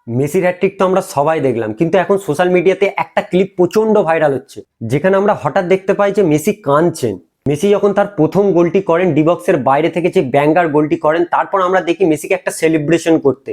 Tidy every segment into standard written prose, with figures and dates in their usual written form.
মেসির হ্যাটট্রিক তো আমরা সবাই দেখলাম, কিন্তু এখন সোশ্যাল মিডিয়াতে একটা ক্লিপ প্রচন্ড ভাইরাল হচ্ছে, যেখানে আমরা হঠাৎ দেখতে পাই যে মেসি কাঁদছেন। মেসি যখন তার প্রথম গোলটি করেন, ডিবক্সের বাইরে থেকে যে ব্যাঙ্গার গোলটি করেন, তারপর আমরা দেখি মেসিকে একটা সেলিব্রেশন করতে।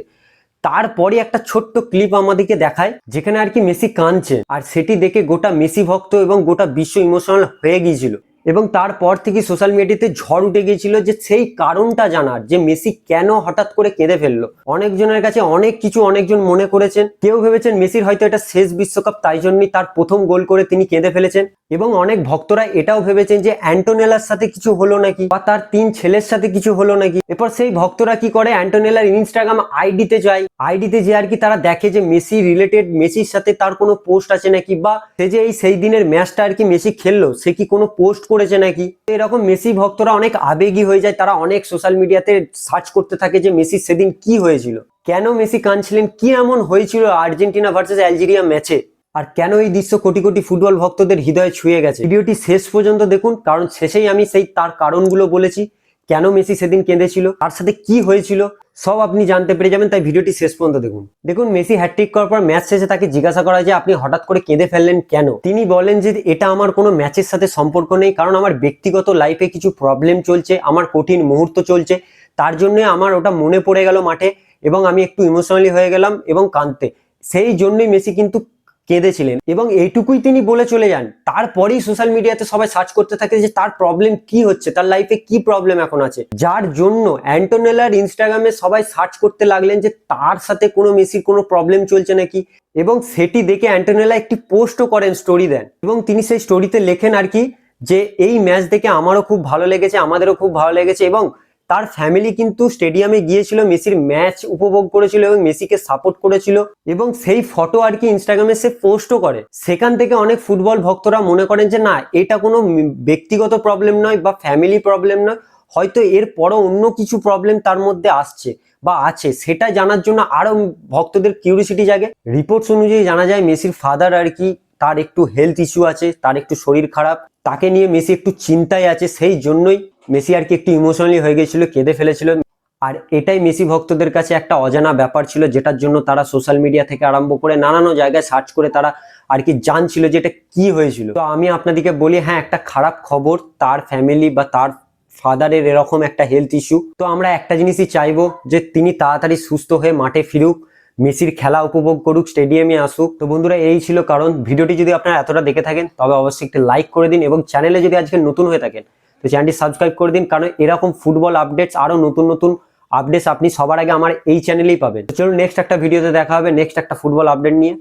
তারপরে একটা ছোট্ট ক্লিপ আমাদেরকে দেখায় যেখানে আর কি মেসি কাঁদছে, আর সেটি দেখে গোটা মেসি ভক্ত এবং গোটা বিশ্ব ইমোশনাল হয়ে গিয়েছিল। এবং তারপর থেকে সোশ্যাল মিডিয়াতে ঝড় উঠে গিয়েছিল যে সেই কারণটা জানার, যে মেসি কেন হঠাৎ করে কেঁদে ফেললো। অনেকজনের কাছে অনেক কিছু অনেকজন মনে করেছেন। কেউ ভেবেছেন মেসির হয়তো এটা শেষ বিশ্বকাপ, তাই জন্যই তার প্রথম গোল করে তিনি কেঁদে ফেলেছেন। এবং অনেক ভক্তরা এটাও ভেবেছেন যে অ্যান্টোনেলার সাথে কিছু হলো নাকি, বা তার 3 ছেলের সাথে কিছু হলো নাকি। এরপর সেই ভক্তরা কি করে, অ্যান্টোনেলার ইনস্টাগ্রাম আইডিতে যায়, আইডিতে যে আর কি তারা দেখে যে মেসি রিলেটেড, মেসির সাথে তার কোনো পোস্ট আছে নাকি, বা সে যে সেই দিনের ম্যাচটা আর কি মেসি খেললো সে কি কোনো পোস্ট করেছে নাকি। এরকম মেসি ভক্তরা অনেক আবেগী হয়ে যায়, তারা অনেক সোশ্যাল মিডিয়াতে সার্চ করতে থাকে যে মেসি সেদিন কি হয়েছিল, কেন মেসি কাঁদছিলেন, কি এমন হয়েছিল আর্জেন্টিনা ভার্সেস আলজেরিয়া ম্যাচে, আর কেন এই দৃশ্য কোটি কোটি ফুটবল ভক্তদের হৃদয়ে ছুঁয়ে গেছে। ভিডিওটি শেষ পর্যন্ত দেখুন, কারণ শেষেই আমি সেই তার কারণগুলো বলেছি, কেন মেসি সেদিন কেঁদেছিল, তার সাথে কি হয়েছিল, সব আপনি জানতে পেরে যাবেন। তাই ভিডিওটি শেষ পর্যন্ত দেখুন। দেখুন, মেসি হ্যাটট্রিক করার পর ম্যাচ শেষে তাকে জিজ্ঞাসা করা যে আপনি হঠাৎ করে কেঁদে ফেললেন কেন। তিনি বলেন যে এটা আমার কোনো ম্যাচের সাথে সম্পর্ক নেই, কারণ আমার ব্যক্তিগত লাইফে কিছু প্রবলেম চলছে, আমার কঠিন মুহূর্ত চলছে, তার জন্য আমার ওটা মনে পড়ে গেল মাঠে, এবং আমি একটু ইমোশনালি হয়ে গেলাম এবং কাঁদতে, সেই জন্যই মেসি কিন্তু কেঁদেছিলেন। এবং এইটুকুই তিনি বলে চলে যান। তারপরেই সোশ্যাল মিডিয়াতে সবাই সার্চ করতে থাকে যে তার প্রবলেম কি হচ্ছে, তার লাইফে কি প্রবলেম এখন আছে, যার জন্য অ্যান্টোনেলার ইনস্টাগ্রামে সবাই সার্চ করতে লাগলেন যে তার সাথে কোনো মেসির কোনো প্রবলেম চলছে নাকি। এবং সেটি দেখে অ্যান্টোনেলা একটি পোস্টও করেন, স্টোরি দেন, এবং তিনি সেই স্টোরিতে লেখেন আর কি যে এই ম্যাচ দেখে আমারও খুব ভালো লেগেছে, আমাদেরও খুব ভালো লেগেছে, এবং তার ফ্যামিলি কিন্তু স্টেডিয়ামে গিয়েছিল, মেসির ম্যাচ উপভোগ করেছিল এবং মেসিকে সাপোর্ট করেছিল, এবং সেই ফটো আর কি ইনস্টাগ্রামে সে পোস্টও করে। সেখান থেকে অনেক ফুটবল ভক্তরা মনে করেন যে না, এটা কোনো ব্যক্তিগত প্রবলেম নয় বা ফ্যামিলি প্রবলেম নয়, হয়তো এর পরও অন্য কিছু প্রবলেম তার মধ্যে আসছে বা আছে, সেটা জানার জন্য আরো ভক্তদের কিউরিসিটি জাগে। রিপোর্টস অনুযায়ী জানা যায় মেসির ফাদার আর কি তার একটু হেলথ ইস্যু আছে, তার একটু শরীর খারাপ, তাকে নিয়ে মেসি একটু চিন্তায় আছে, সেই জন্যই মেসি আর কি একটু ইমোশনালি হয়ে গেছিল, কেঁদে ফেলেছিল। আর এটাই মেসি ভক্তদের কাছে একটা অজানা ব্যাপার ছিল, যেটার জন্য তারা সোশ্যাল মিডিয়া থেকে আরম্ভ করে নানান জায়গায় সার্চ করে তারা আর কি জানছিল যে এটা কি হয়েছিল। তো আমি আপনাদেরকে বলি, হ্যাঁ, একটা খারাপ খবর, তার ফ্যামিলি বা তার ফাদারের এরকম একটা হেলথ ইস্যু। তো আমরা একটা জিনিসই চাইবো যে তিনি তাড়াতাড়ি সুস্থ হয়ে মাঠে ফিরুক, মেসির খেলা উপভোগ করুক, স্টেডিয়ামে আসুক। তো বন্ধুরা, এই ছিল কারণ। ভিডিওটি যদি আপনারা এতটা দেখে থাকেন তবে অবশ্যই একটি লাইক করে দিন, এবং চ্যানেলে যদি আজকে নতুন হয়ে থাকেন তো চ্যানেলটি সাবস্ক্রাইব করে দিন, কারণ এরকম ফুটবল আপডেটস আরো নতুন নতুন আপডেটস আপনি সবার আগে আমার এই চ্যানেলেই পাবেন। চলুন নেক্সট একটা ভিডিওতে দেখা হবে, নেক্সট একটা ফুটবল আপডেট নিয়ে।